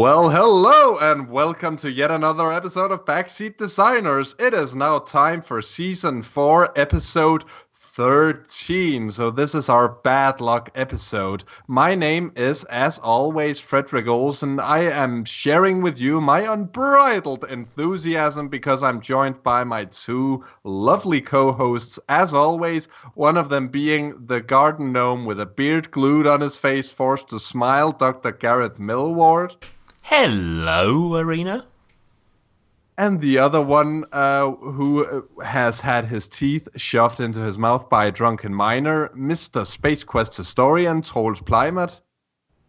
Well, hello and welcome to yet another episode of Seat Designers. It is now time for Season 4, Episode 13. So this is our bad luck episode. My name is, as always, Frederick Olsen. I am sharing with you my unbridled enthusiasm because I'm joined by my two lovely co-hosts, as always, one of them being the garden gnome with a beard glued on his face, forced to smile, Dr. Gareth Millward. Hello, Arena. And the other one who has had his teeth shoved into his mouth by a drunken miner, Mr. Space Quest historian, Troels.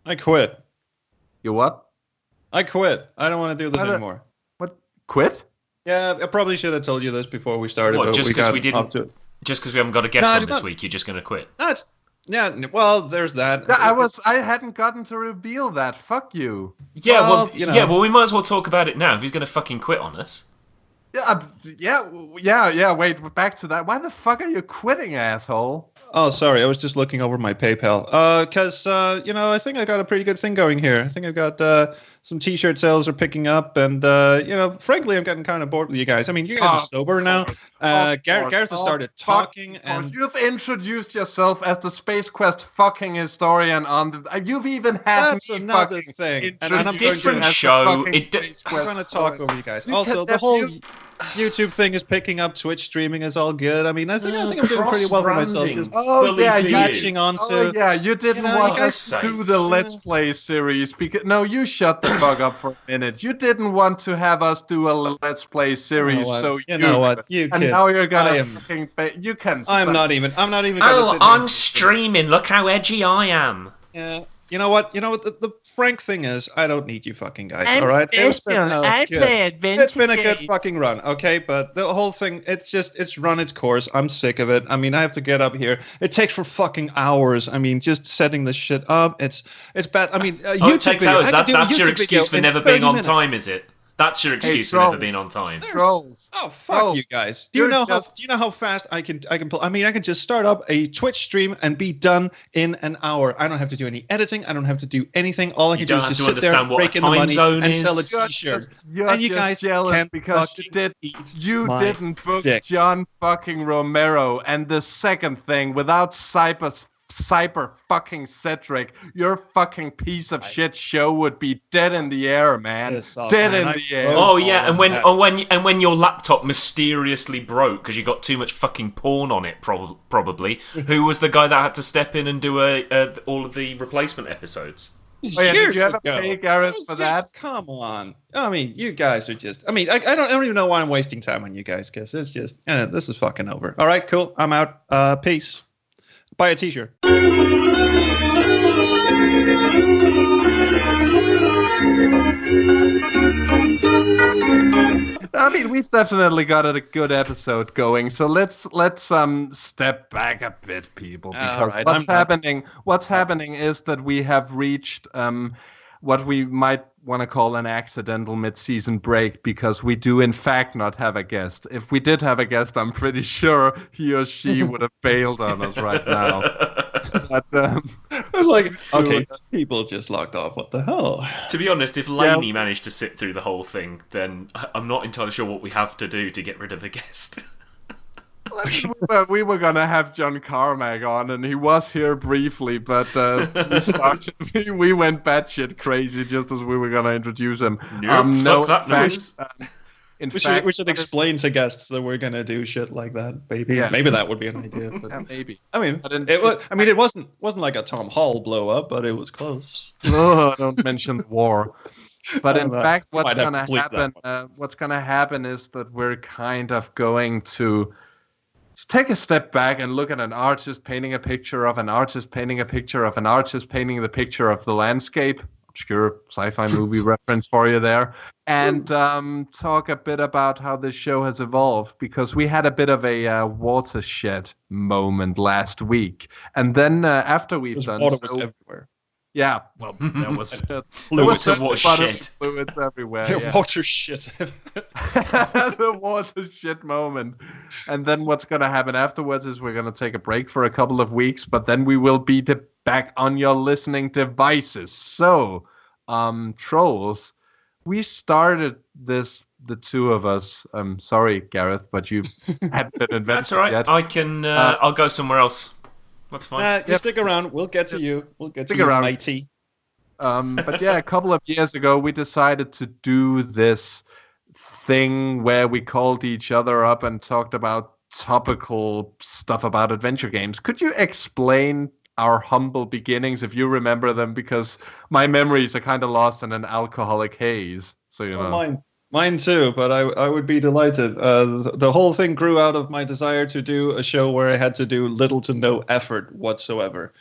I quit. You what? I quit. I don't want to do this anymore. What? Quit? Yeah, I probably should have told you this before we started. What, just because we haven't got a guest on this week, you're just going to quit? Yeah, well, there's that. I hadn't gotten to reveal that. Fuck you. Yeah, well, we might as well talk about it now if he's going to fucking quit on us. Yeah, wait, back to that. Why the fuck are you quitting, asshole? Oh, sorry, I was just looking over my PayPal. Because, I think I got a pretty good thing going here. I think I've got some t-shirt sales are picking up, and, frankly, I'm getting kind of bored with you guys. I mean, you guys are sober now. Gareth has started talking, and... You've introduced yourself as the Space Quest fucking historian on the... You've even had That's another thing. It's a different show. I'm going to talk over you guys. Also, the whole... YouTube thing is picking up. Twitch streaming is all good. I mean, I think I'm doing pretty well for myself. You didn't want us to do the Let's Play series because you shut the fuck up for a minute. You didn't want to have us do a Let's Play series, you know what? Now you're gonna fucking. You can. I'm not even. I'm streaming. Look how edgy I am. Yeah. You know what? The frank thing is, I don't need you fucking guys, all right? It's been a good fucking run, okay? But the whole thing, it's run its course. I'm sick of it. I mean, I have to get up here. It takes for fucking hours. I mean, just setting this shit up, it's bad. I mean, it takes hours. That's your excuse for never being on time, is it? That's your excuse for never being on time. Troels. Oh, fuck you guys. Do you know how fast I can pull? I mean, I can just start up a Twitch stream and be done in an hour. I don't have to do any editing. I don't have to do anything. All I can do is just sit there, break in the money, and sell a t-shirt. And you guys can't because you didn't book John fucking Romero. And the second thing, without Cyber fucking Cedric, your fucking piece of shit show would be dead in the air, man. Dead in the air. Oh yeah, and when your laptop mysteriously broke because you got too much fucking porn on it, probably. Who was the guy that had to step in and do all of the replacement episodes? Did you have to pay Gareth for that? Come on. I mean, you guys are just... I mean, I don't even know why I'm wasting time on you guys, because it's just... this is fucking over. All right, cool. I'm out. Peace. Buy a t-shirt. I mean, we've definitely got a good episode going, so let's step back a bit, people, because what's happening is that we have reached what we might want to call an accidental mid-season break, because we do in fact not have a guest. If we did have a guest, I'm pretty sure he or she would have bailed on us right now. But I was like, okay, people just locked off. What the hell? To be honest, if Laney managed to sit through the whole thing, then I'm not entirely sure what we have to do to get rid of a guest. We were gonna have John Carmack on, and he was here briefly, but we went batshit crazy just as we were gonna introduce him. Fuck that noise. We should explain to guests that we're gonna do shit like that. Maybe that would be an idea. But, maybe. I mean, it wasn't like a Tom Hall blow up, but it was close. Oh, don't mention the war. But in fact, what's gonna happen is that we're kind of going to take a step back and look at an artist painting a picture of an artist painting a picture of an artist painting the picture of the landscape. Obscure sci-fi movie reference for you there. And talk a bit about how this show has evolved, because we had a bit of a watershed moment last week. And then after we've done water was everywhere. Yeah, well, there was fluids everywhere. Yeah. Water shit. The water shit moment. And then what's going to happen afterwards is we're going to take a break for a couple of weeks, but then we will be back on your listening devices. So Troels, we started this, the two of us. I'm sorry, Gareth, but you hadn't been invented That's all right. yet. I can. I'll go somewhere else. That's fine. You stick around. We'll get to you. We'll get to Stick you, around. matey. But yeah, a couple of years ago, we decided to do this thing where we called each other up and talked about topical stuff about adventure games. Could you explain our humble beginnings, if you remember them? Because my memories are kind of lost in an alcoholic haze. So, you know. Mine too, but I would be delighted. The whole thing grew out of my desire to do a show where I had to do little to no effort whatsoever.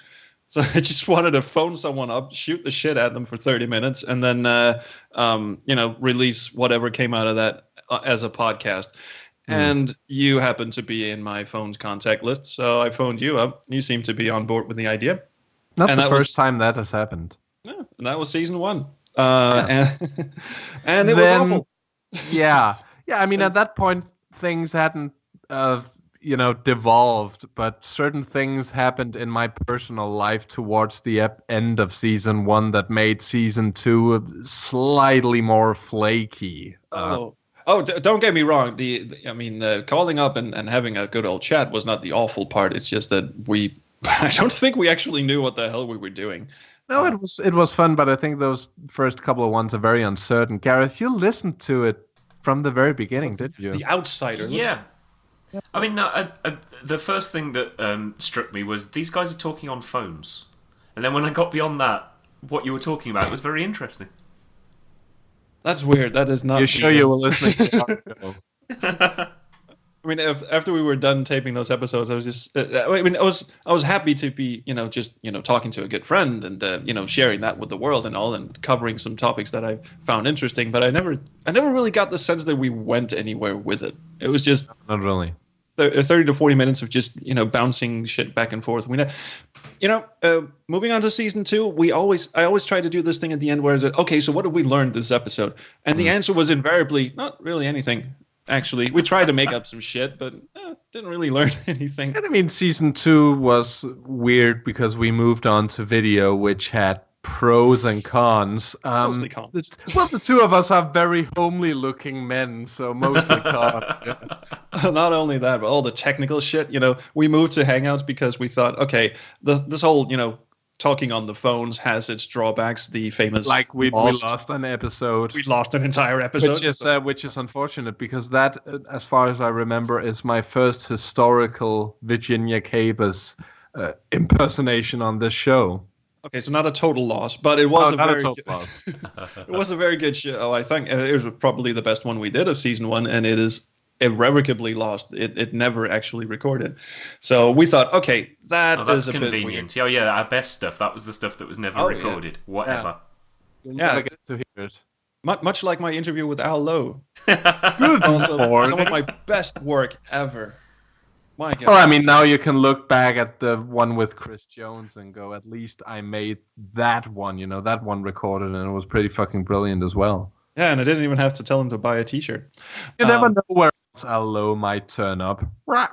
So I just wanted to phone someone up, shoot the shit at them for 30 minutes, and then, release whatever came out of that as a podcast. And you happen to be in my phone's contact list, so I phoned you up. You seem to be on board with the idea. Not the first time that has happened. Yeah, and that was season 1. And it was awful. Yeah. I mean, at that point, things hadn't, devolved, but certain things happened in my personal life towards the end of season 1 that made season 2 slightly more flaky. Don't get me wrong. Calling up and having a good old chat was not the awful part. It's just that I don't think we actually knew what the hell we were doing. No, it was fun, but I think those first couple of ones are very uncertain. Gareth, you listened to it from the very beginning, didn't you? The outsider. Yeah. I mean, the first thing that struck me was these guys are talking on phones. And then when I got beyond that, what you were talking about was very interesting. That's weird. That is not... You're sure you were listening to our show? I mean, after we were done taping those episodes, I was just... I was happy to be, talking to a good friend and, sharing that with the world and all, and covering some topics that I found interesting. But I never really got the sense that we went anywhere with it. It was just... Not really. 30 to 40 minutes of just, bouncing shit back and forth. Moving on to season 2, I always try to do this thing at the end where, okay, so what have we learned this episode? And the answer was invariably, not really anything. Actually, we tried to make up some shit, but didn't really learn anything. And I mean, season 2 was weird because we moved on to video, which had pros and cons. Mostly cons. The two of us are very homely-looking men, so mostly cons. Yeah. Not only that, but all the technical shit. We moved to Hangouts because we thought, okay, this whole, talking on the phones has its drawbacks. The famous we lost an episode. We lost an entire episode, which is unfortunate because that, as far as I remember, is my first historical Virginia Cabus impersonation on this show. Okay, so not a total loss, but it was loss. It was a very good show. I think it was probably the best one we did of season 1, and it is irrevocably lost. It never actually recorded. So we thought, okay, that's convenient. Bit weird. Yeah, our best stuff. That was the stuff that was never recorded. Yeah. Whatever. Yeah, get to hear it. Much like my interview with Al Lowe. Good. Also, some of my best work ever. My God. Well, I mean, now you can look back at the one with Chris Jones and go, at least I made that one. That one recorded, and it was pretty fucking brilliant as well. Yeah, and I didn't even have to tell him to buy a t-shirt. You never know where else Al Lowe might turn up. Was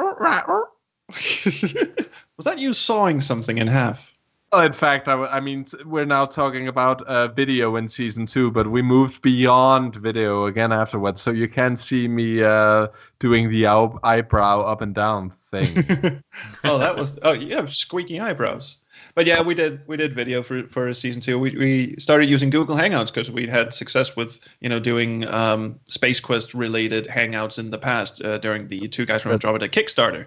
that you sawing something in half? Well, in fact, I mean, we're now talking about video in season 2, but we moved beyond video again afterwards, so you can see me doing the eyebrow up and down thing. You have squeaky eyebrows. But yeah, we did video for season 2. We started using Google Hangouts because we'd had success with doing Space Quest related Hangouts in the past during the Two Guys from Andromeda Kickstarter.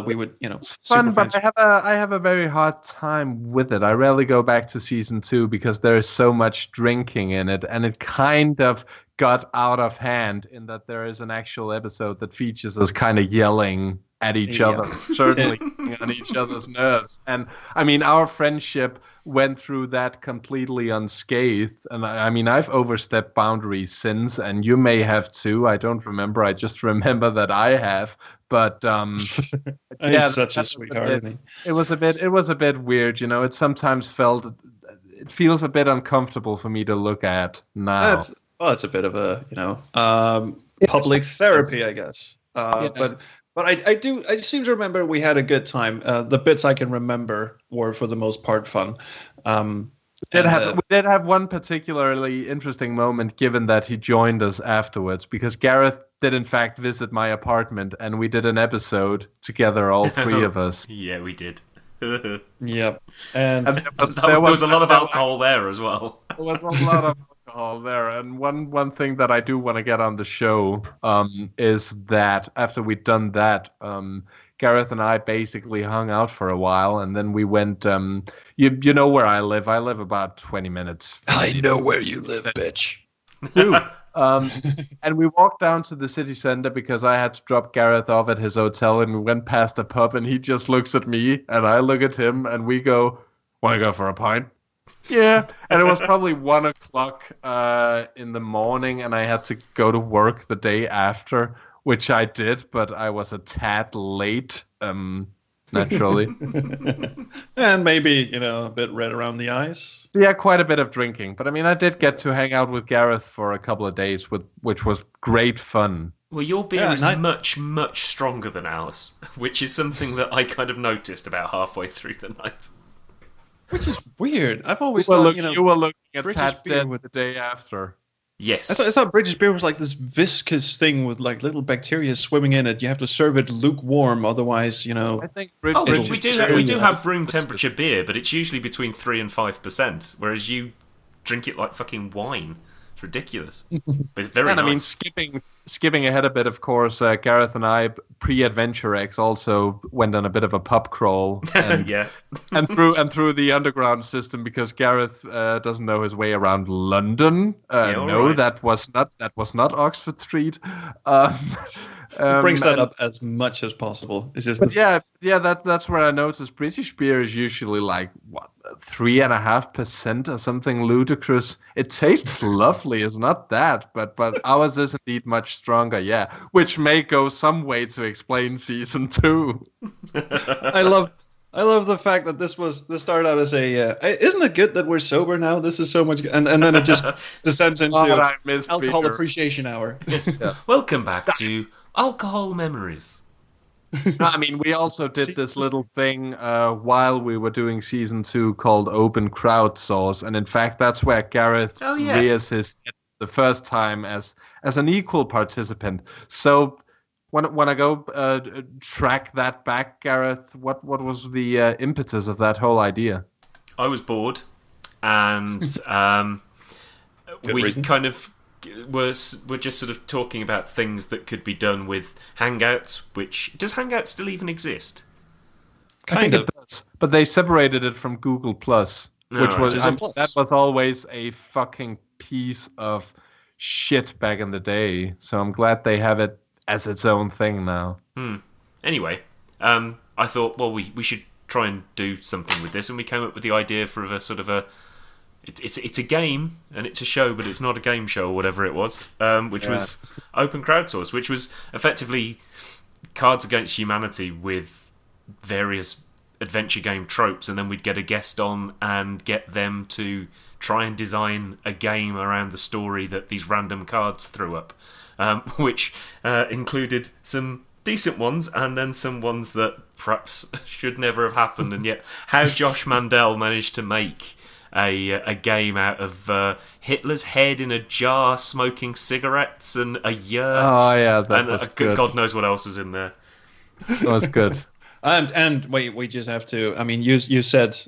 We would it's fun, but I have a very hard time with it. I rarely go back to season 2 because there is so much drinking in it, and it kind of got out of hand in that there is an actual episode that features us kind of yelling at each other, certainly on each other's nerves. And I mean, our friendship went through that completely unscathed. And I mean, I've overstepped boundaries since, and you may have too. I don't remember. I just remember that I have. But yeah, such a sweetheart. It was a bit weird. It sometimes feels a bit uncomfortable for me to look at now. It's a bit of a public therapy, I guess. But I seem to remember we had a good time. The bits I can remember were, for the most part, fun. We did have one particularly interesting moment, given that he joined us afterwards, because Gareth did in fact visit my apartment, and we did an episode together, all three of us. Yeah, we did. Yep. And there was a lot of alcohol there as well. There was a lot of alcohol there, and one thing that I do want to get on the show is that after we'd done that, Gareth and I basically hung out for a while, and then we went. You know where I live? I live about 20 minutes. I know where you live, bitch. Dude. And we walked down to the city center because I had to drop Gareth off at his hotel, and we went past a pub, and he just looks at me, and I look at him, and we go, "Want to go for a pint?" Yeah. And it was probably 1:00 in the morning, and I had to go to work the day after, which I did, but I was a tad late, naturally. And maybe, a bit red around the eyes. Yeah, quite a bit of drinking. But I mean, I did get to hang out with Gareth for a couple of days, which was great fun. Well, your beer is much, much stronger than ours, which is something that I kind of noticed about halfway through the night. Which is weird. I've always thought, you were looking at British Tad beer Dead with the day after. Yes. I thought British beer was like this viscous thing with like little bacteria swimming in it. You have to serve it lukewarm, otherwise, I think we do have room temperature beer, but it's usually between 3% and 5%, whereas you drink it like fucking wine. It's ridiculous. But it's very nice. I mean, skipping ahead a bit, of course, Gareth and I, pre-Adventure X, also went on a bit of a pub crawl. And, yeah. and through the underground system, because Gareth doesn't know his way around London. Right. that was not Oxford Street. Brings that up as much as possible. It's just that's where I noticed British beer is usually like 3.5% or something ludicrous. It tastes lovely, it's not that, but ours is indeed much stronger, which may go some way to explain season 2. I love the fact that this started out as isn't it good that we're sober now? This is so much, and then it just descends into alcohol appreciation hour. Yeah. Welcome back to Alcohol Memories. No, I mean, we also did this little thing while we were doing season 2 called Open Crowdsource, and in fact, that's where Gareth rears his head the first time as an equal participant. So when I go track that back, Gareth, what was the impetus of that whole idea? I was bored, and we kind of were just sort of talking about things that could be done with Hangouts. Does Hangouts still even exist? Kind of. It does, but they separated it from Google Plus, that was always a fucking piece of shit back in the day. So I'm glad they have it as its own thing now. Anyway, I thought, well, we should try and do something with this, and we came up with the idea for a sort of it's a game and it's a show, but it's not a game show or whatever it was, which was Open Crowdsource, which was effectively Cards Against Humanity with various adventure game tropes, and then we'd get a guest on and get them to try and design a game around the story that these random cards threw up, which included some decent ones and then some ones that perhaps should never have happened, and yet how Josh Mandel managed to make a game out of Hitler's head in a jar smoking cigarettes and a yurt. Oh yeah, that was good. God knows what else was in there. That was good. And we just have to. I mean, you said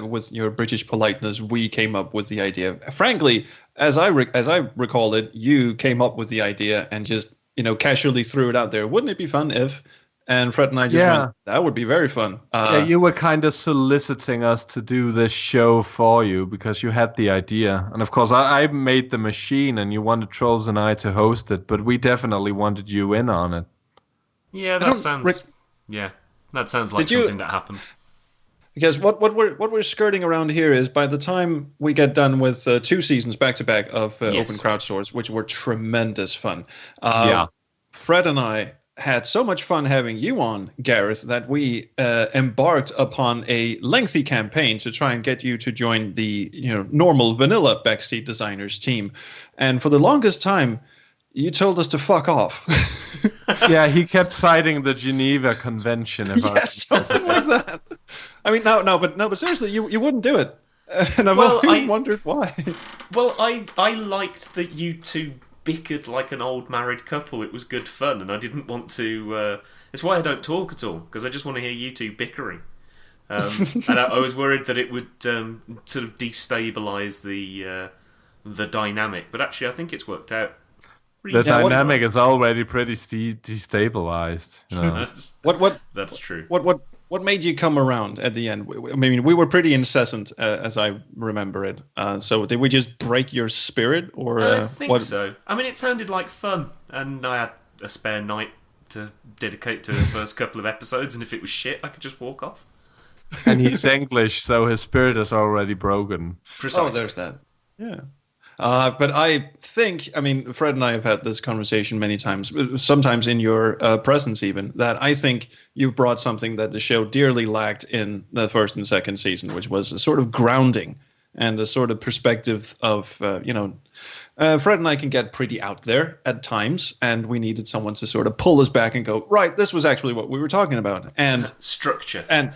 with your British politeness, we came up with the idea. Frankly, as I recall it, you came up with the idea and just casually threw it out there. Wouldn't it be fun if? And Fred and I just went, that would be very fun. You were kind of soliciting us to do this show for you because you had the idea. And of course, I made the machine and you wanted Troels and I to host it, but we definitely wanted you in on it. Yeah, that sounds like something that happened. Because what we're skirting around here is by the time we get done with 2 seasons back to back of Open Crowdsource, which were tremendous fun. Fred and I had so much fun having you on, Gareth, that we embarked upon a lengthy campaign to try and get you to join the normal vanilla Seat Designers team. And for the longest time, you told us to fuck off. Yeah, he kept citing the Geneva Convention. Something like that. I mean, no, but seriously, you wouldn't do it. And I've always wondered why. Well, I liked that you two bickered like an old married couple. It was good fun, and I didn't want to... it's why I don't talk at all, because I just want to hear you two bickering. And I was worried that it would sort of destabilise the dynamic, but actually I think it's worked out. The dynamic is already pretty destabilized. You know? That's true. What made you come around at the end? I mean, we were pretty incessant, as I remember it. So did we just break your spirit, or? I think so. I mean, it sounded like fun, and I had a spare night to dedicate to the first couple of episodes, and if it was shit, I could just walk off. And he's English, so his spirit is already broken. Precisely. Oh, there's that. Yeah. But I think, I mean, Fred and I have had this conversation many times, sometimes in your presence even, that I think you've brought something that the show dearly lacked in the first and second season, which was a sort of grounding and a sort of perspective of, Fred and I can get pretty out there at times, and we needed someone to sort of pull us back and go, right, this was actually what we were talking about. And structure. And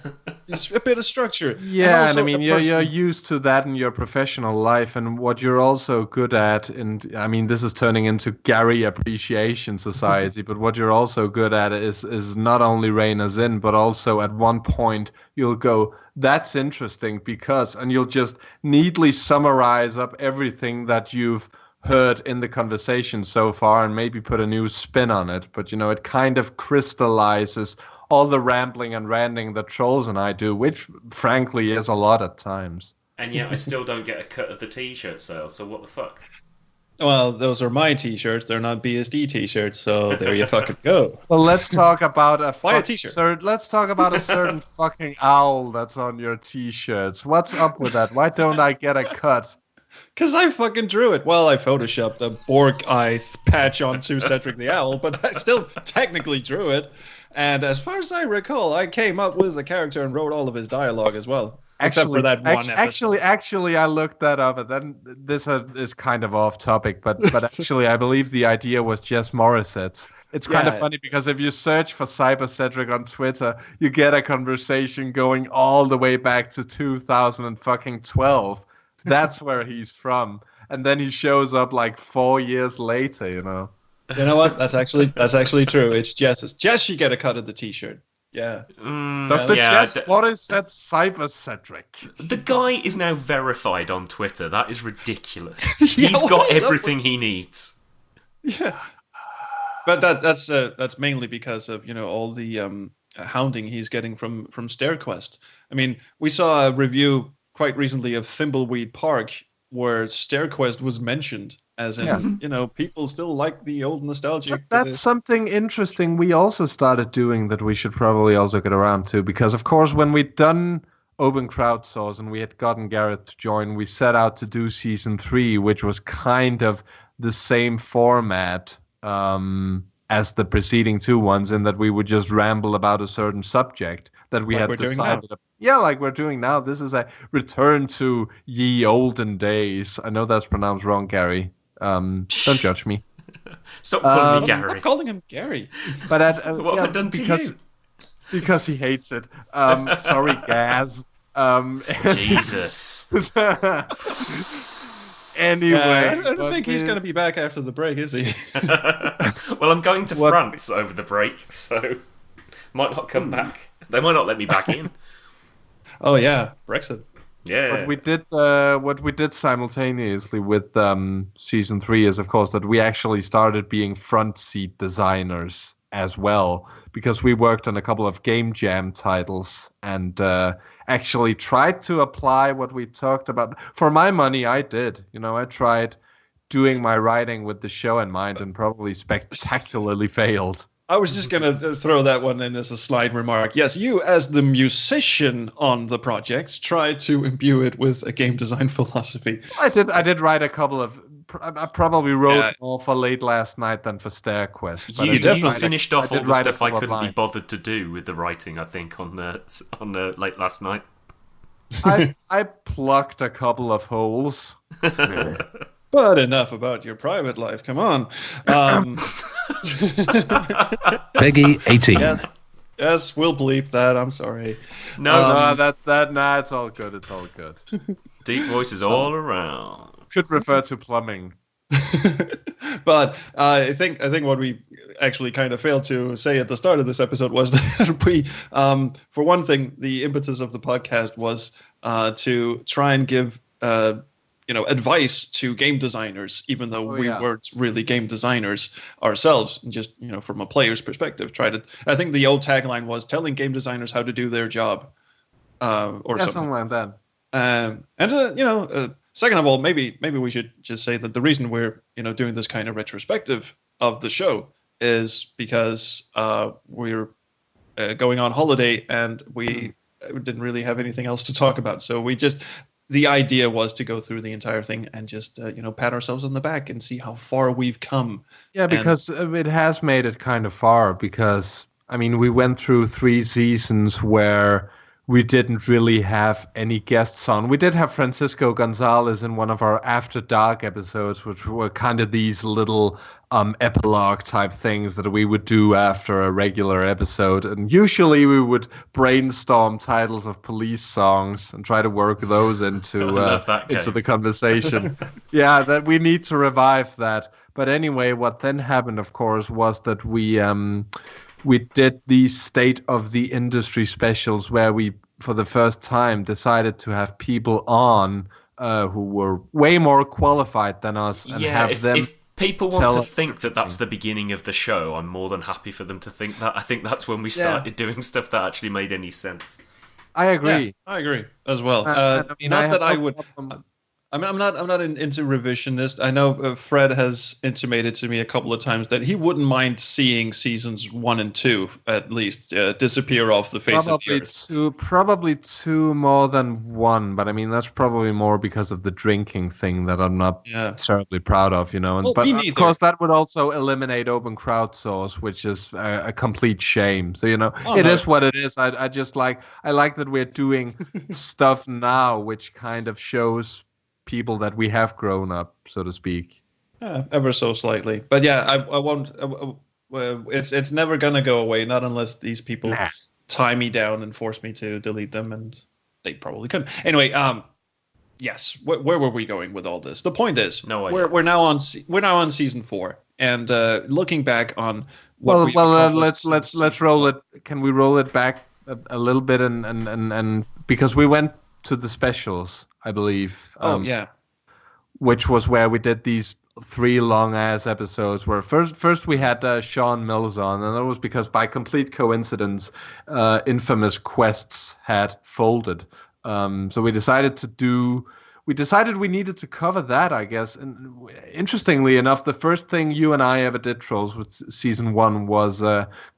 it's a bit of structure. Yeah, and I mean, you're used to that in your professional life, and what you're also good at, and I mean, this is turning into Gary Appreciation Society, but what you're also good at is not only rein us in, but also at one point you'll go, that's interesting because, and you'll just neatly summarize up everything that you've heard in the conversation so far and maybe put a new spin on it. But, it kind of crystallizes all the rambling and ranting that Troels and I do, which frankly is a lot at times. And yet I still don't get a cut of the t-shirt sales, so what the fuck? Well, those are my t-shirts. They're not BSD t-shirts, so there you fucking go. Well, let's talk about buy a t-shirt. Let's talk about a certain fucking owl that's on your t-shirts. What's up with that? Why don't I get a cut? Because I fucking drew it. Well, I photoshopped a Borg eye patch onto Cedric the Owl, but I still technically drew it. And as far as I recall, I came up with the character and wrote all of his dialogue as well. Except for that one episode. Actually, I looked that up, and then this is kind of off topic, but actually, I believe the idea was Jess Morissette's. It's kind of funny because if you search for Cyber Cedric on Twitter, you get a conversation going all the way back to 2012. That's where he's from, and then he shows up like 4 years later. You know what? That's actually true. It's Jess's. Jess, you get a cut of the t-shirt. Yeah. Dr. Jess, what is that Cyber Cedric? The guy is now verified on Twitter. That is ridiculous. He's got everything he needs. Yeah. But that's mainly because of all the hounding he's getting from StairQuest. I mean, we saw a review quite recently of Thimbleweed Park where StairQuest was mentioned as in, people still like the old nostalgic. But that's something interesting we also started doing that we should probably also get around to, because of course when we'd done Open Crowdsource and we had gotten Gareth to join, we set out to do season 3, which was kind of the same format as the preceding 2 ones, in that we would just ramble about a certain subject that we had decided. Yeah, like we're doing now. This is a return to ye olden days. I know that's pronounced wrong, Gary. Don't judge me. Stop calling me Gary. I'm calling him Gary. But what have I done to you? Because he hates it. Sorry, Gaz. Jesus. Anyway, I don't think he's going to be back after the break, is he? Well, I'm going to France over the break, so might not come back. They might not let me back in. Oh yeah, Brexit. Yeah. What we did simultaneously with season 3 is, of course, that we actually started being front seat designers as well, because we worked on a couple of Game Jam titles and actually tried to apply what we talked about. For my money, I did. I tried doing my writing with the show in mind and probably spectacularly failed. I was just going to throw that one in as a slide remark. Yes, you as the musician on the projects tried to imbue it with a game design philosophy. I did write a couple of... I probably wrote more for Late Last Night than for StairQuest. You finished off all the stuff I couldn't be bothered to do with the writing, I think, on the Late Last Night. I plucked a couple of holes. But enough about your private life. Come on. Peggy 18. Yes, we'll bleep that. I'm sorry. No, it's all good. It's all good. Deep voices all around. Could refer to plumbing. But I think what we actually kind of failed to say at the start of this episode was that we, for one thing, the impetus of the podcast was to try and give advice to game designers, even though we weren't really game designers ourselves, and just from a player's perspective. I think the old tagline was telling game designers how to do their job, or something like that. Second of all, maybe we should just say that the reason we're doing this kind of retrospective of the show is because we're going on holiday and we didn't really have anything else to talk about. So the idea was to go through the entire thing and just pat ourselves on the back and see how far we've come. Yeah, because it has made it kind of far. Because we went through 3 seasons where we didn't really have any guests on. We did have Francisco Gonzalez in one of our After Dark episodes, which were kind of these little epilogue type things that we would do after a regular episode. And usually we would brainstorm titles of police songs and try to work those into the conversation. Yeah, that we need to revive that. But anyway, what then happened, of course, was that we did these state of the industry specials where we, for the first time, decided to have people on who were way more qualified than us. And if people want to think that that's the beginning of the show, I'm more than happy for them to think that. I think that's when we started doing stuff that actually made any sense. I agree. Yeah, I agree as well. I'm not into revisionist. I know Fred has intimated to me a couple of times that he wouldn't mind seeing seasons 1 and 2 at least disappear off the face of the earth. Probably 2 more than 1, but that's probably more because of the drinking thing that I'm not terribly proud of, But of course, that would also eliminate open crowdsource, which is a complete shame. So it is what it is. I like that we're doing stuff now, which kind of shows people that we have grown up, so to speak. Ever so slightly, but I won't. It's never gonna go away, not unless these people tie me down and force me to delete them, and they probably couldn't. Anyway, yes. Where were we going with all this? The point is, we're now on season 4, and looking back on what let's roll it. Can we roll it back a little bit and because we went to the specials, I believe. Which was where we did these 3 long-ass episodes where first we had Sean Mills on, and that was because by complete coincidence, Infamous Quests had folded. So we decided we needed to cover that, I guess. And interestingly enough, the first thing you and I ever did, Troels, with season 1 was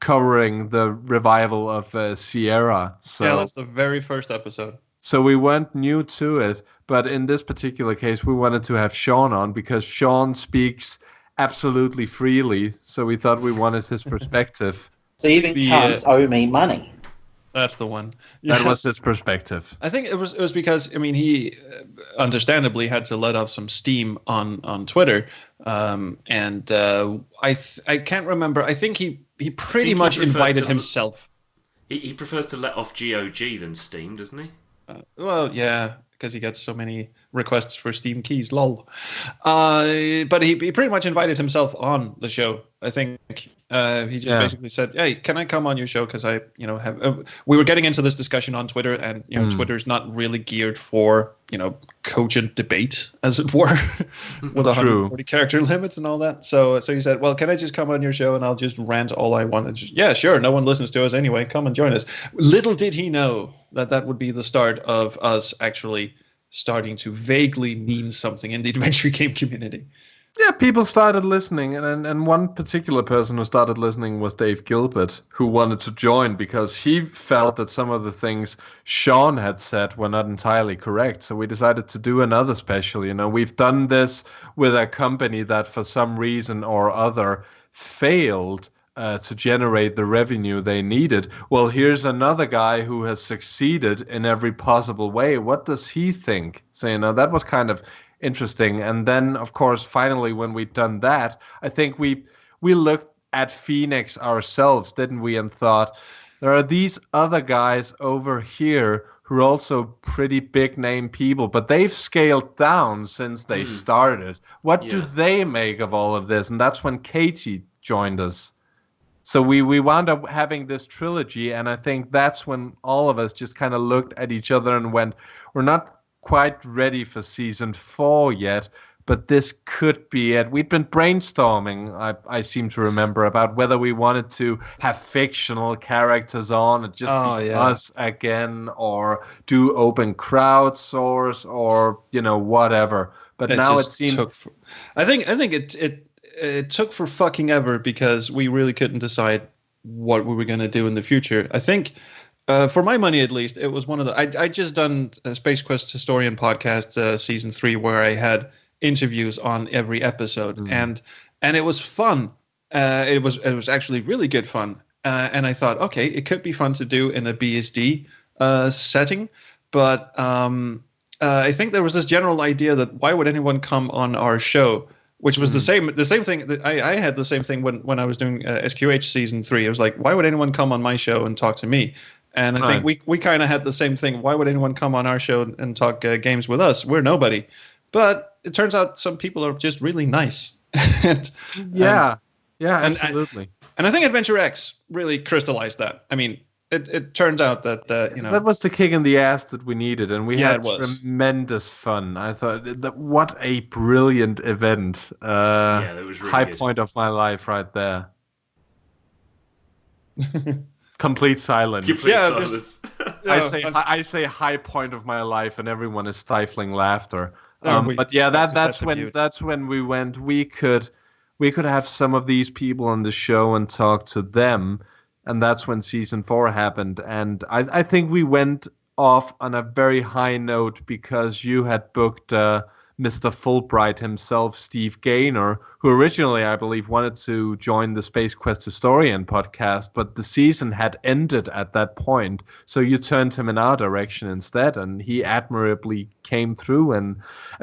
covering the revival of Sierra. So yeah, that's the very first episode. So we weren't new to it, but in this particular case, we wanted to have Sean on because Sean speaks absolutely freely. So we thought we wanted his perspective. So even cunts owe me money. That's the one. That was his perspective. I think it was because he understandably had to let off some steam on Twitter, and I can't remember. I think he pretty much invited himself. He prefers to let off GOG than Steam, doesn't he? Well, yeah, because he gets so many requests for Steam keys, lol. But he pretty much invited himself on the show. I think he just basically said, "Hey, can I come on your show?" Because I, have. We were getting into this discussion on Twitter, and Twitter's not really geared for cogent debate, as it were, with 140 character limits and all that. So he said, "Well, can I just come on your show and I'll just rant all I want?" And yeah, sure. No one listens to us anyway. Come and join us. Little did he know that would be the start of us actually starting to vaguely mean something in the adventure game community. Yeah, people started listening, and one particular person who started listening was Dave Gilbert, who wanted to join because he felt that some of the things Sean had said were not entirely correct. So we decided to do another special. We've done this with a company that for some reason or other failed to generate the revenue they needed. Well, here's another guy who has succeeded in every possible way. What does he think? So, that was kind of interesting. And then, of course, finally, when we'd done that, I think we looked at Phoenix ourselves, didn't we? And thought, there are these other guys over here who are also pretty big name people, but they've scaled down since they started. What do they make of all of this? And that's when Katie joined us. So we wound up having this trilogy, and I think that's when all of us just kind of looked at each other and went, we're not quite ready for season 4 yet, but this could be it. We'd been brainstorming, I seem to remember, about whether we wanted to have fictional characters on, and just us again, or do open crowdsource, or whatever. But now it seems. I think it took for fucking ever because we really couldn't decide what we were going to do in the future. I think, for my money at least, it was one of the. I just done a Space Quest Historian podcast season 3 where I had interviews on every episode, and it was fun. It was actually really good fun, and I thought, okay, it could be fun to do in a BSD setting, but I think there was this general idea that why would anyone come on our show, which was the same thing that I had the same thing when I was doing SQH season 3. I was like, why would anyone come on my show and talk to me? And I think we kind of had the same thing. Why would anyone come on our show and talk games with us? We're nobody. But it turns out some people are just really nice. Absolutely. And I think Adventure X really crystallized that. I mean, it turns out that that was the kick in the ass that we needed, and we had tremendous fun. I thought what a brilliant event! That was really high good. point of my life right there. Complete silence. Silence. I say high point of my life, and everyone is stifling laughter. That's when we went. We could have some of these people on the show and talk to them, and that's when season 4 happened. And I think we went off on a very high note because you had booked Mr. Fulbright himself, Steve Gaynor, who originally, I believe, wanted to join the Space Quest Historian podcast, but the season had ended at that point. So you turned him in our direction instead, and he admirably came through, and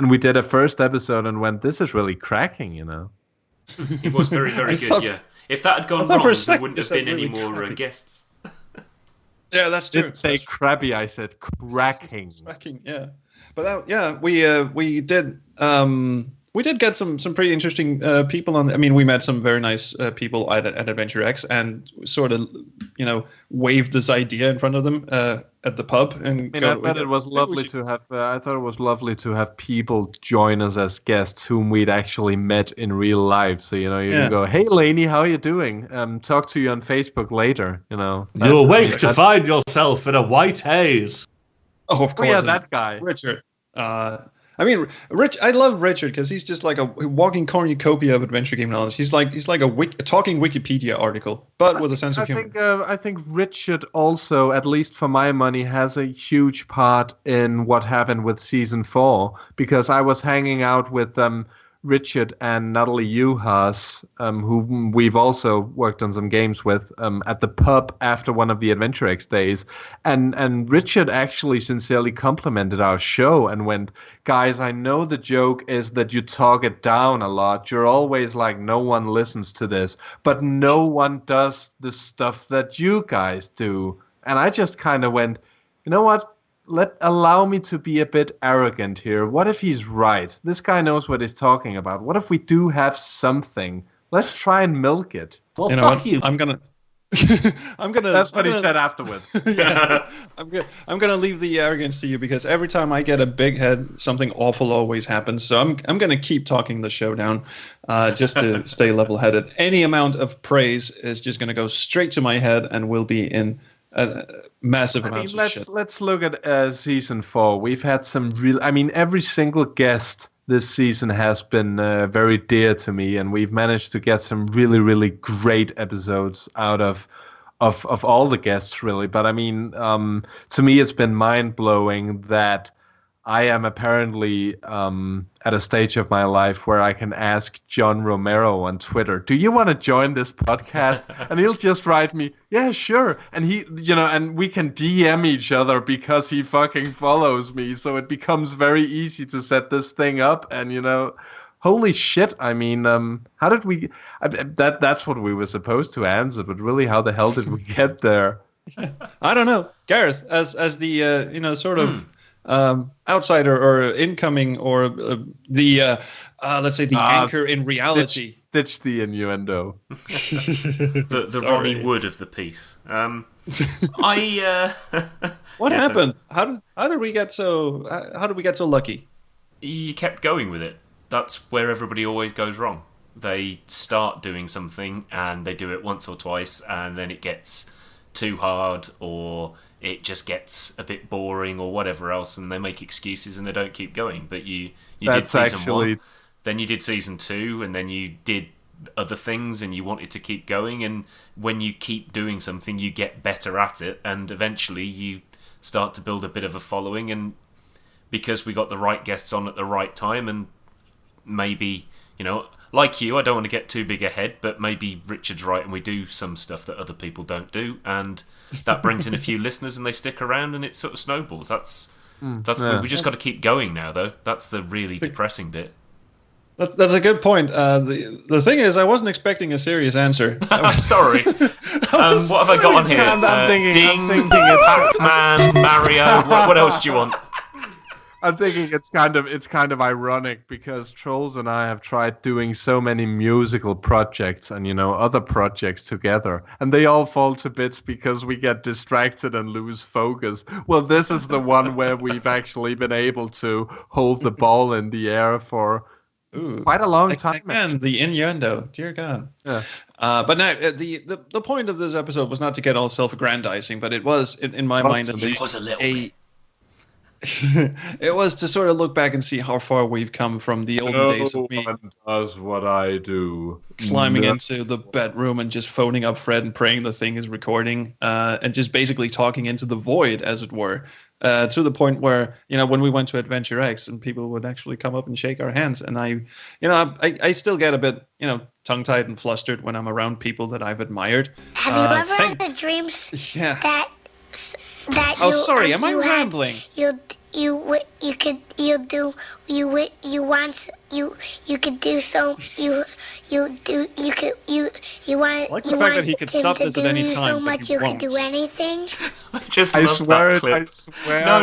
we did a first episode and went, this is really cracking, It was very, very good, yeah. If that had gone wrong, there wouldn't have been any more guests. Yeah, that's true. I didn't say crabby, I said cracking. Cracking, yeah. But we did get some pretty interesting people on. I mean, we met some very nice people at Adventure X, and sort of waved this idea in front of them at the pub. And I thought it was lovely to have. I thought it was lovely to have people join us as guests whom we'd actually met in real life. So you can go, "Hey, Lainey, how are you doing? Talk to you on Facebook later." You awake to find yourself in a white haze. Oh, of course. That guy. Richard. Rich. I love Richard because he's just like a walking cornucopia of adventure game knowledge. He's like a talking Wikipedia article, but with a sense of humor. I think Richard also, at least for my money, has a huge part in what happened with season 4, because I was hanging out with Richard and Natalie Juhas, who we've also worked on some games with, at the pub after one of the Adventure X days. And Richard actually sincerely complimented our show and went, guys, I know the joke is that you talk it down a lot. You're always like, no one listens to this, but no one does the stuff that you guys do. And I just kind of went, you know what? Allow me to be a bit arrogant here. What if he's right? This guy knows what he's talking about. What if we do have something? Let's try and milk it. Well, fuck you. I'm gonna. That's what he said afterwards. Yeah, I'm gonna leave the arrogance to you, because every time I get a big head, something awful always happens. So I'm gonna keep talking the show down, just to stay level-headed. Any amount of praise is just gonna go straight to my head and will be in massive amounts of shit. Let's look at season 4. We've had some real. Every single guest this season has been very dear to me, and we've managed to get some really, really great episodes out of all the guests, really. But to me, it's been mind-blowing that I am apparently at a stage of my life where I can ask John Romero on Twitter, do you want to join this podcast? And he'll just write me, yeah, sure. And he, and we can DM each other because he fucking follows me. So it becomes very easy to set this thing up. And, holy shit. How did we, that's what we were supposed to answer, but really, how the hell did we get there? I don't know, Gareth, as the sort of outsider or incoming or let's say the anchor in reality. Ditch the innuendo. the Ronnie Wood of the piece. What happened? How did we get so lucky? You kept going with it. That's where everybody always goes wrong. They start doing something and they do it once or twice, and then it gets too hard, or it just gets a bit boring, or whatever else, and they make excuses and they don't keep going. But you did season 1, then you did season 2, and then you did other things, and you wanted to keep going. And when you keep doing something, you get better at it, and eventually you start to build a bit of a following. And because we got the right guests on at the right time, and maybe, like you, I don't want to get too big ahead, but maybe Richard's right and we do some stuff that other people don't do, and that brings in a few listeners and they stick around, and it sort of snowballs. We just got to keep going now, though. That's the really depressing bit. That's a good point. The thing is, I wasn't expecting a serious answer. I'm sorry. What have I got on here? Ding, Pac-Man, Mario. What else do you want? I'm thinking it's kind of ironic because Troels and I have tried doing so many musical projects and other projects together, and they all fall to bits because we get distracted and lose focus. Well, this is the one where we've actually been able to hold the ball in the air for quite a long time. Again, the innuendo, dear God. Yeah. But now the point of this episode was not to get all self-aggrandizing, but it was in my mind at least it was a little bit. It was to sort of look back and see how far we've come from the olden days of me. No one does what I do. Climbing into the bedroom and just phoning up Fred and praying the thing is recording, and just basically talking into the void, as it were, to the point where, when we went to Adventure X and people would actually come up and shake our hands. And I still get a bit, tongue-tied and flustered when I'm around people that I've admired. Have you ever had the dreams that sorry, am I rambling? You could do he could stop this at any time, so much you could do anything. I just love that clip.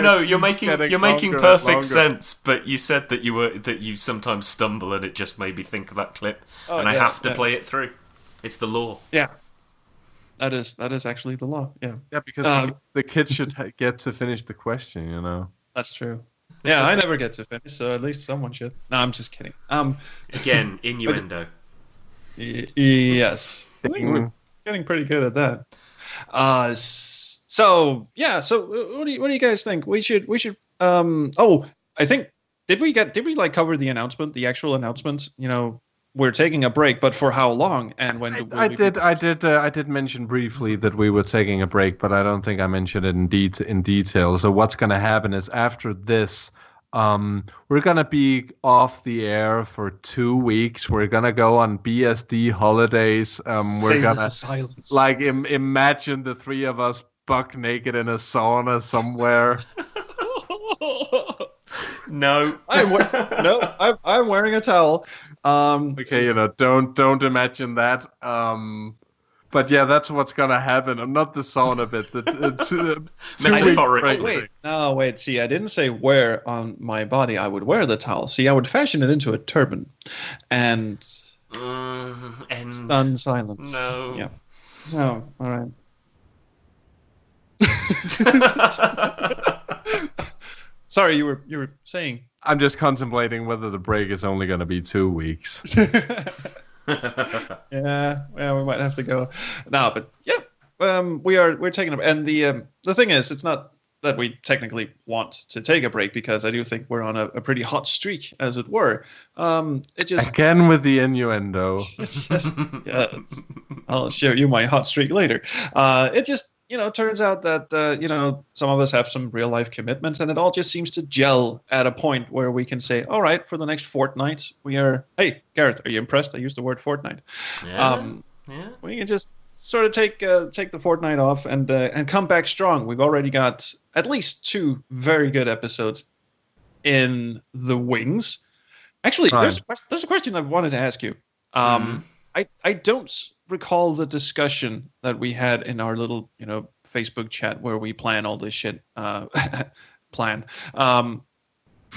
No, you're making perfect sense. But you said that you sometimes stumble, and it just made me think of that clip, and I have to play it through. It's the law. Yeah. That is actually the law. Yeah. Yeah, because the kids should get to finish the question. That's true. Yeah, I never get to finish, so at least someone should. No, I'm just kidding. Again, innuendo. Yes. I think we're getting pretty good at that. So what do you guys think? We should. I think did we cover the actual announcement? We're taking a break, but for how long and when? I did mention briefly that we were taking a break, but I don't think I mentioned it in detail. So what's going to happen is after this, we're going to be off the air for 2 weeks. We're going to go on BSD holidays. We're going to imagine the three of us buck naked in a sauna somewhere. No. I'm wearing a towel. Okay, don't imagine that. But yeah, that's what's gonna happen. I'm not the sauna bit. Metaphorically. Wait. See, I didn't say where on my body I would wear the towel. See, I would fashion it into a turban, and stunned silence. No. Yeah. No. All right. Sorry, you were saying. I'm just contemplating whether the break is only going to be 2 weeks. Yeah, we might have to go. No, but yeah, we're taking a, and the thing is, it's not that we technically want to take a break, because I do think we're on a pretty hot streak, as it were. It just again with the innuendo. Yes, I'll show you my hot streak later. It just turns out that some of us have some real life commitments, and it all just seems to gel at a point where we can say, all right, for the next fortnight, we are. Hey, Gareth, are you impressed? I used the word fortnight. Yeah. We can just sort of take the fortnight off and come back strong. We've already got at least 2 very good episodes in the wings. Actually, there's a question I've wanted to ask you. I don't recall the discussion that we had in our little Facebook chat where we plan all this shit.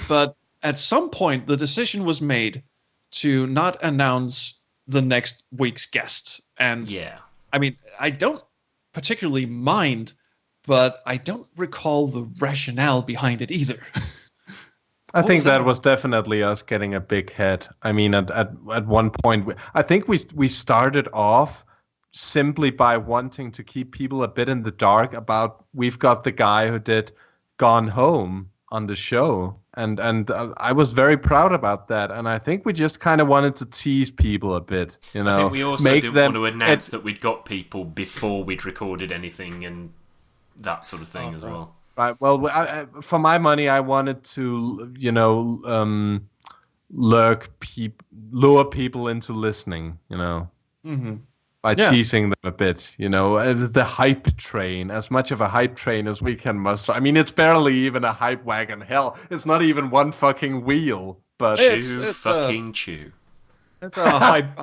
But at some point, the decision was made to not announce the next week's guests. And I mean, I don't particularly mind, but I don't recall the rationale behind it either. I think that was definitely us getting a big head. I mean, at one point, I think we started off simply by wanting to keep people a bit in the dark about we've got the guy who did Gone Home on the show. And I was very proud about that. And I think we just kind of wanted to tease people a bit, you know. I think we also didn't want to announce that we'd got people before we'd recorded anything and that sort of thing as well. Right. Well, for my money, I wanted to, you know, lure people into listening, you know, by teasing them a bit, you know, the hype train, as much of a hype train as we can muster. I mean, it's barely even a hype wagon. Hell, it's not even one fucking wheel. But it's chew. It's a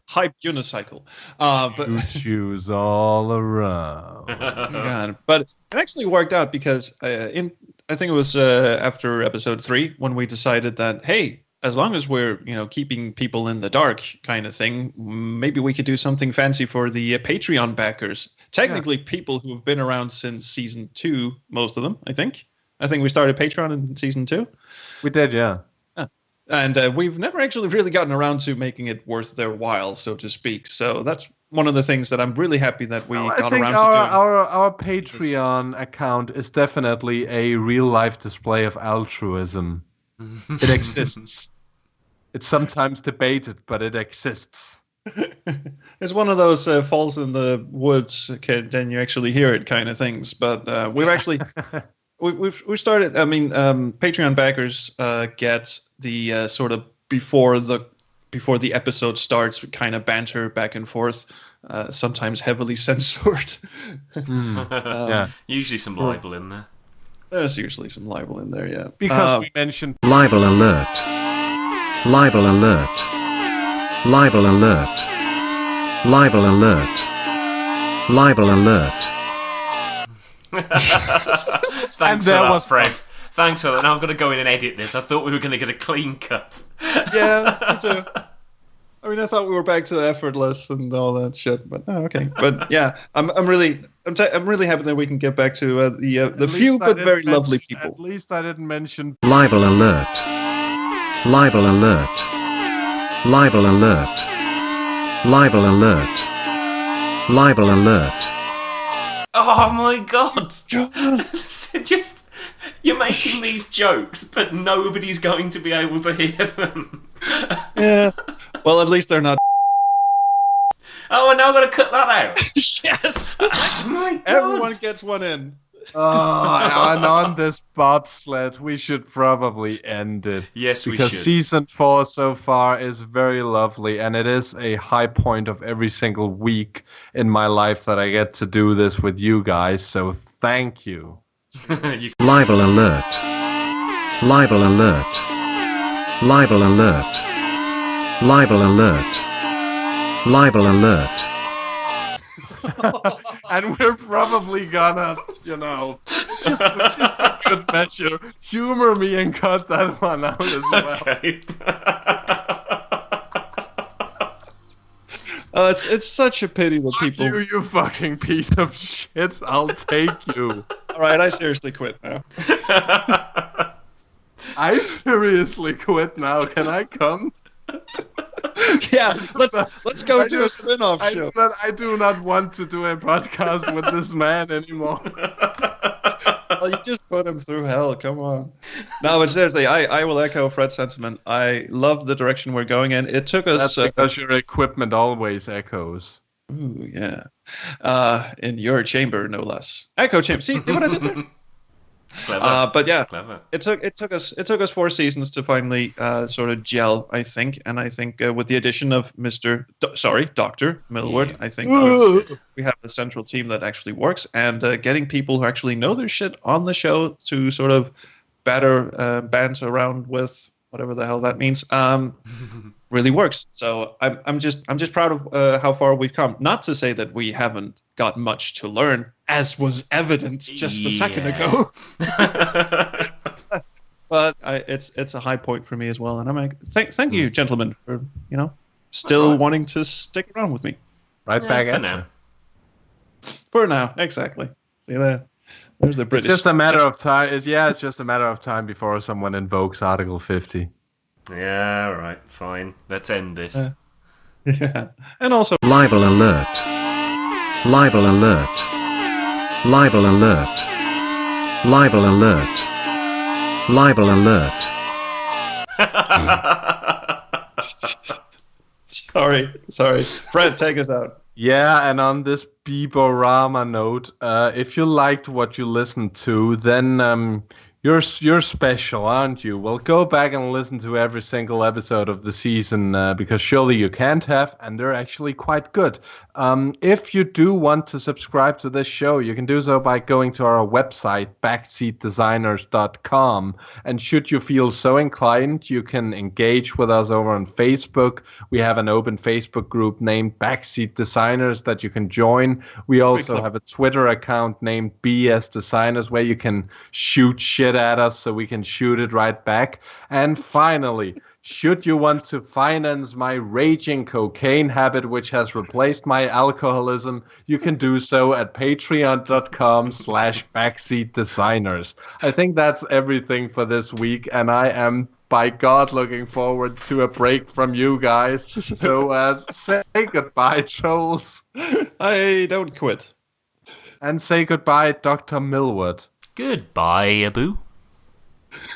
hype unicycle. But choose all around. God. But it actually worked out because I think it was after episode 3 when we decided that, hey, as long as we're, you know, keeping people in the dark kind of thing, maybe we could do something fancy for the Patreon backers. Technically, people who have been around since season 2, most of them, I think. I think we started Patreon in season 2. We did, yeah. And we've never actually really gotten around to making it worth their while, so to speak. So that's one of the things that I'm really happy that we got around to doing. Our Patreon account is definitely a real-life display of altruism. It exists. It's sometimes debated, but it exists. It's one of those falls in the woods, then you actually hear it kind of things. But we've actually... We've started. I mean, Patreon backers get the sort of before the episode starts, kind of banter back and forth, sometimes heavily censored. Usually some libel in there. There's usually some libel in there, yeah. Because we mentioned libel alert, libel alert, libel alert, libel alert, libel alert. Thanks for that, Fred. Thanks for that. Now I'm going to go in and edit this. I thought we were going to get a clean cut. Yeah, me too. I mean, I thought we were back to effortless and all that shit, but okay. But yeah, I'm really happy that we can get back to the few but very lovely people. At least I didn't mention libel alert, libel alert, libel alert, libel alert, libel alert. Oh my god! Just you're making these jokes, but nobody's going to be able to hear them. Yeah. Well, at least they're not. Oh, we're now going to cut that out. Yes. Oh my god! Everyone gets one in. Oh, and on this bobsled, we should probably end it. Yes, we should. Because season 4 so far is very lovely, and it is a high point of every single week in my life that I get to do this with you guys, so thank you. Libel alert. Libel alert. Libel alert. Libel alert. Libel alert. And we're probably gonna, you know, just a good measure, humor me and cut that one out as well. Okay. It's such a pity that people... You fucking piece of shit. I'll take you. Alright, I seriously quit now. I seriously quit now. Can I come? Yeah, let's go do a spin-off show. I do not want to do a podcast with this man anymore. Well, you just put him through hell. Come on. No, but seriously, I will echo Fred's sentiment. I love the direction we're going in. It took us... That's because your equipment always echoes. Ooh, yeah. In your chamber, no less. Echo chamber. See what I did there? It's clever. But yeah, it's clever. it took us 4 seasons to finally sort of gel, I think, and I think with the addition of Dr. Millward, I think we have a central team that actually works, and getting people who actually know their shit on the show to sort of banter around with whatever the hell that means, really works. So I'm just proud of how far we've come. Not to say that we haven't got much to learn as was evident just a second ago. But it's a high point for me as well, and I'm like, thank you, gentlemen, for still wanting to stick around with me. Right back for at now. you. For now, exactly. See there. There's the British. It's just a matter of time. It's just a matter of time before someone invokes Article 50. Yeah, right, fine. Let's end this. Yeah, and also libel alert. Libel alert. Libel alert. Libel alert. Libel alert. Sorry. Fred, take us out. Yeah, and on this Bieberama note, if you liked what you listened to, then you're special, aren't you? Well, go back and listen to every single episode of the season, because surely you can't have, and they're actually quite good. If you do want to subscribe to this show, you can do so by going to our website, backseatdesigners.com. And should you feel so inclined, you can engage with us over on Facebook. We have an open Facebook group named Backseat Designers that you can join. We also have a Twitter account named BS Designers where you can shoot shit at us so we can shoot it right back. And finally, should you want to finance my raging cocaine habit, which has replaced my alcoholism, you can do so at patreon.com/backseatdesigners. I think that's everything for this week, and I am, by God, looking forward to a break from you guys. So say goodbye, Troels. I don't quit. And say goodbye, Dr. Millwood. Goodbye, Abu.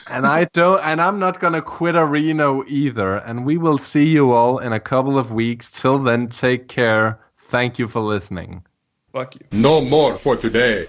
And I'm not gonna quit Reno either. And we will see you all in a couple of weeks. Till then, take care. Thank you for listening. Fuck you. No more for today.